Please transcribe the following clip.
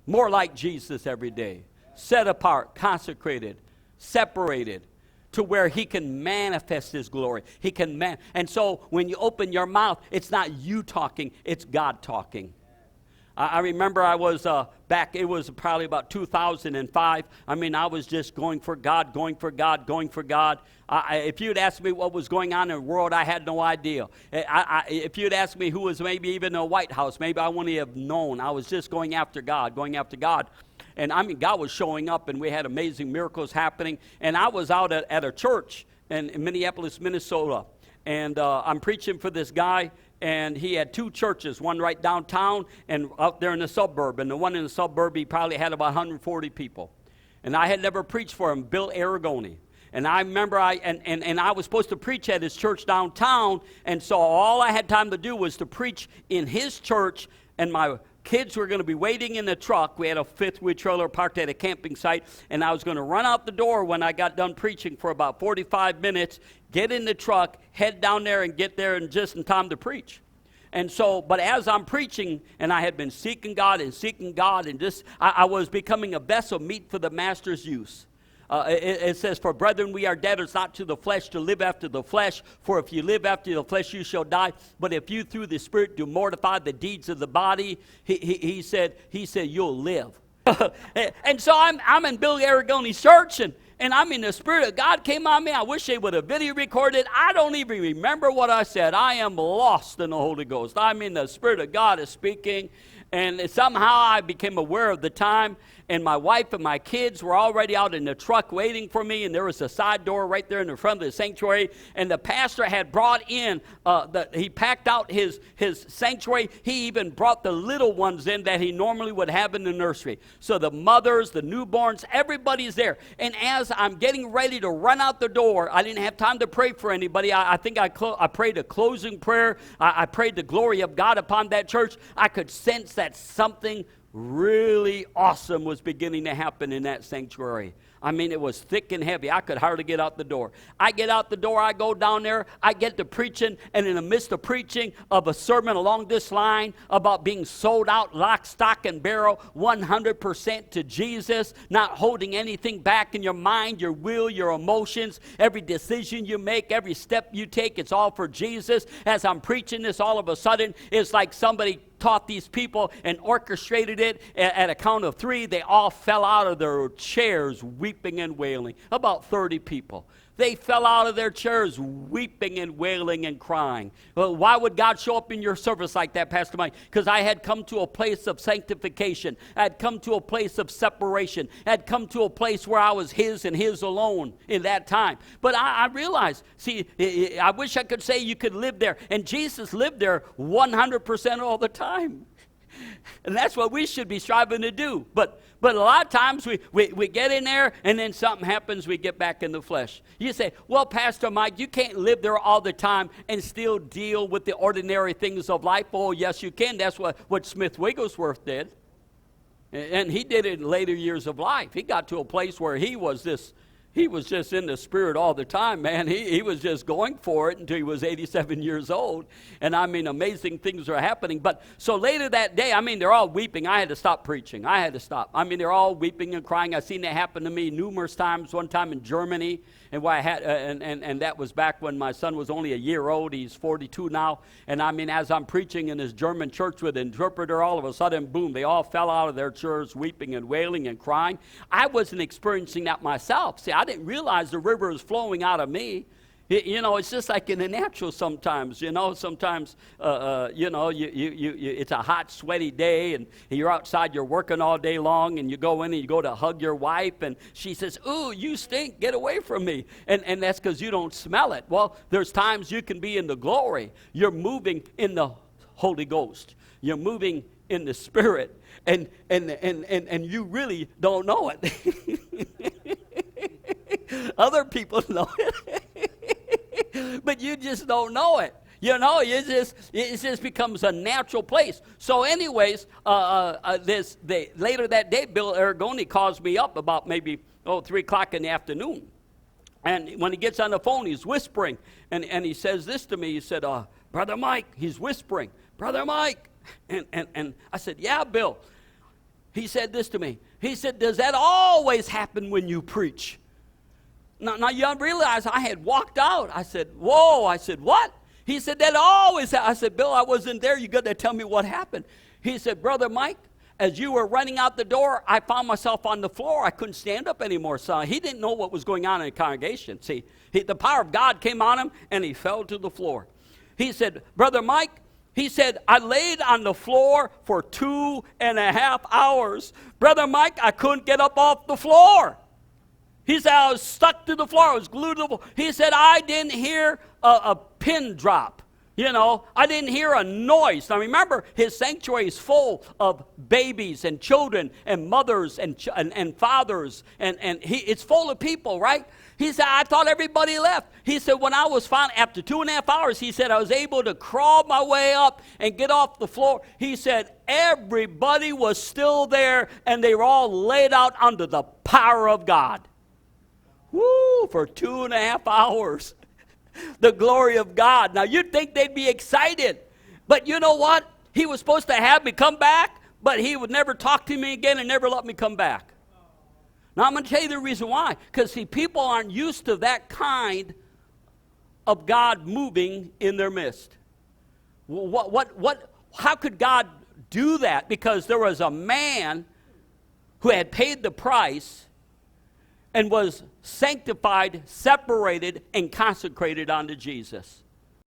More like Jesus every day. Set apart, consecrated, separated to where he can manifest his glory. And so when you open your mouth, it's not you talking, it's God talking. I remember I was back, it was probably about 2005. I mean, I was just going for God. If you'd asked me what was going on in the world, I had no idea. If you'd asked me who was maybe even in the White House, maybe I wouldn't have known. I was just going after God. And I mean, God was showing up, and we had amazing miracles happening. And I was out at a church in Minneapolis, Minnesota. And I'm preaching for this guy. And he had two churches, one right downtown and out there in the suburb. And the one in the suburb, he probably had about 140 people. And I had never preached for him, Bill Aragoni. And I remember I was supposed to preach at his church downtown. And so all I had time to do was to preach in his church. And my kids were going to be waiting in the truck. We had a fifth-wheel trailer parked at a camping site. And I was going to run out the door when I got done preaching for about 45 minutes, get in the truck, head down there and get there just in time to preach. And so, but as I'm preaching, and I had been seeking God, and just, I was becoming a vessel meet for the master's use. It says, for brethren, we are debtors not to the flesh to live after the flesh. For if you live after the flesh, you shall die. But if you through the Spirit do mortify the deeds of the body, he said, you'll live. And so I'm in Bill Aragoni's church, and I mean, the Spirit of God came on me. I wish they would have video recorded. I don't even remember what I said. I am lost in the Holy Ghost. I mean, the Spirit of God is speaking, and somehow I became aware of the time, and my wife and my kids were already out in the truck waiting for me, and there was a side door right there in the front of the sanctuary, and the pastor had brought in, he packed out his sanctuary. He even brought the little ones in that he normally would have in the nursery. So the mothers, the newborns, everybody's there. And as I'm getting ready to run out the door, I didn't have time to pray for anybody. I think I prayed a closing prayer. I prayed the glory of God upon that church. I could sense that something really awesome was beginning to happen in that sanctuary. I mean, it was thick and heavy. I could hardly get out the door. I get out the door, I go down there, I get to preaching, and in the midst of preaching of a sermon along this line about being sold out, lock, stock, and barrel, 100% to Jesus, not holding anything back in your mind, your will, your emotions, every decision you make, every step you take, it's all for Jesus. As I'm preaching this, all of a sudden, it's like somebody taught these people and orchestrated it. At a count of 3, they all fell out of their chairs weeping and wailing. About 30 people. They fell out of their chairs weeping and wailing and crying. Well, why would God show up in your service like that, Pastor Mike? Because I had come to a place of sanctification. I had come to a place of separation. I had come to a place where I was His and His alone in that time. But I realized, see, I wish I could say you could live there. And Jesus lived there 100% all the time. And that's what we should be striving to do. But a lot of times we get in there and then something happens, we get back in the flesh. You say, well, Pastor Mike, you can't live there all the time and still deal with the ordinary things of life. Oh, yes, you can. That's what Smith Wigglesworth did. And he did it in later years of life. He got to a place where he was just in the Spirit all the time, man. He was just going for it until he was 87 years old. And I mean, amazing things are happening. But so later that day, I mean, they're all weeping. I had to stop preaching. I had to stop. I mean, they're all weeping and crying. I've seen that happen to me numerous times. One time in Germany, and why I had, and that was back when my son was only a year old. He's 42 now. And I mean, as I'm preaching in this German church with an interpreter, all of a sudden, boom, they all fell out of their chairs weeping and wailing and crying. I wasn't experiencing that myself. See, I didn't realize the river is flowing out of me. It's just like in the natural sometimes. Sometimes, it's a hot, sweaty day, and you're outside, you're working all day long, and you go in and you go to hug your wife, and she says, "Ooh, you stink, get away from me." And that's because you don't smell it. Well, there's times you can be in the glory. You're moving in the Holy Ghost. You're moving in the Spirit, and you really don't know it. Other people know it, but you just don't know it. It just becomes a natural place. So anyways, later that day, Bill Aragoni calls me up about maybe 3 o'clock in the afternoon. And when he gets on the phone, he's whispering. And he says this to me. He said, "Brother Mike," he's whispering, "Brother Mike." And I said, "Yeah, Bill." he said this to me. He said, does that always happen when you preach? Now you realize I had walked out. I said, whoa. I said, what? He said, that always happens. I said, Bill, I wasn't there. You got to tell me what happened. He said, Brother Mike, as you were running out the door, I found myself on the floor. I couldn't stand up anymore. So he didn't know what was going on in the congregation. See, the power of God came on him, and he fell to the floor. He said, Brother Mike, he said, I laid on the floor for 2.5 hours. Brother Mike, I couldn't get up off the floor. He said, I was stuck to the floor. I was glued to the floor. He said, I didn't hear a pin drop. You know, I didn't hear a noise. Now remember, his sanctuary is full of babies and children and mothers and fathers. And it's full of people, right? He said, I thought everybody left. He said, when I was found, after 2.5 hours, he said, I was able to crawl my way up and get off the floor. He said, everybody was still there, and they were all laid out under the power of God. Woo, for 2.5 hours. The glory of God. Now, you'd think they'd be excited. But you know what? He was supposed to have me come back, but he would never talk to me again and never let me come back. Now, I'm going to tell you the reason why. Because, see, people aren't used to that kind of God moving in their midst. How could God do that? Because there was a man who had paid the price and was sanctified, separated, and consecrated unto Jesus.